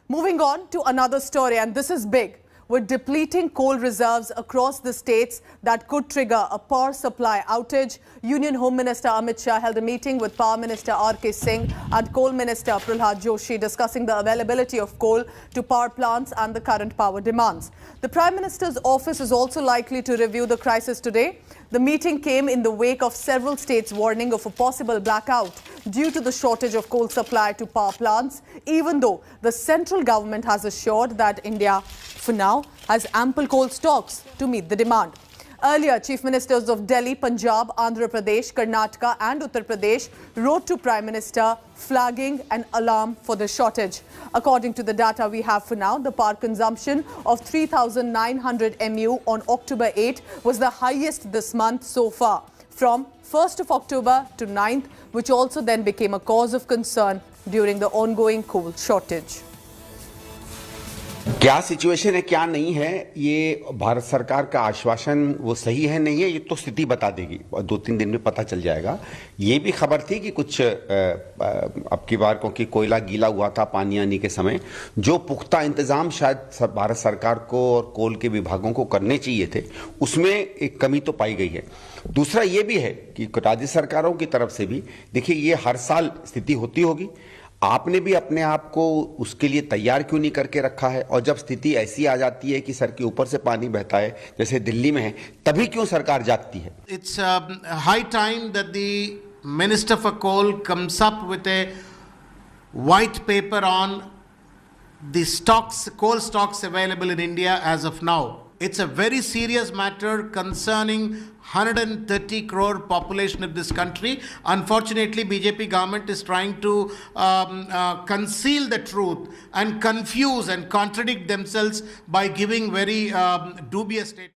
Moving on to another story, and this is big. We're depleting coal reserves across the states that could trigger a power supply outage. Union Home Minister Amit Shah held a meeting with Power Minister R.K. Singh and Coal Minister Prahlad Joshi discussing the availability of coal to power plants and the current power demands. The Prime Minister's office is also likely to review the crisis today. The meeting came in the wake of several states warning of a possible blackout due to the shortage of coal supply to power plants, even though the central government has assured that India, for now, has ample coal stocks to meet the demand. Earlier, Chief Ministers of Delhi, Punjab, Andhra Pradesh, Karnataka and Uttar Pradesh wrote to Prime Minister flagging an alarm for the shortage. According to the data we have for now, the power consumption of 3,900 MU on October 8 was the highest this month so far, from 1st of October to 9th, which also then became a cause of concern during the ongoing coal shortage. क्या situation है क्या नहीं है, ये भारत सरकार का आश्वासन वो सही है नहीं है, ये तो स्थिति बता देगी और 2-3 दिन में पता चल जाएगा। ये भी खबर थी कि कुछ अब की बार क्योंकि कोयला गीला हुआ था पानी आने के समय, जो पुख्ता इंतजाम शायद भारत सरकार को और कोल के विभागों को करने चाहिए थे, उसमें एक कमी तो पाई गई है। दूसरा ये भी है कि राज्य सरकारों की तरफ से भी देखिए, ये हर साल स्थिति होती होगी, आपने भी अपने आप को उसके लिए तैयार क्यों नहीं करके रखा है, और जब स्थिति ऐसी आ जाती है कि सर के ऊपर से पानी बहता है जैसे दिल्ली में है, तभी क्यों सरकार जागती है? It's high time that the Minister for Coal comes up with a white paper on the stocks, coal stocks available in India as of now. It's a very serious matter concerning 130 crore population of this country. Unfortunately, BJP government is trying to conceal the truth and confuse and contradict themselves by giving very dubious statements.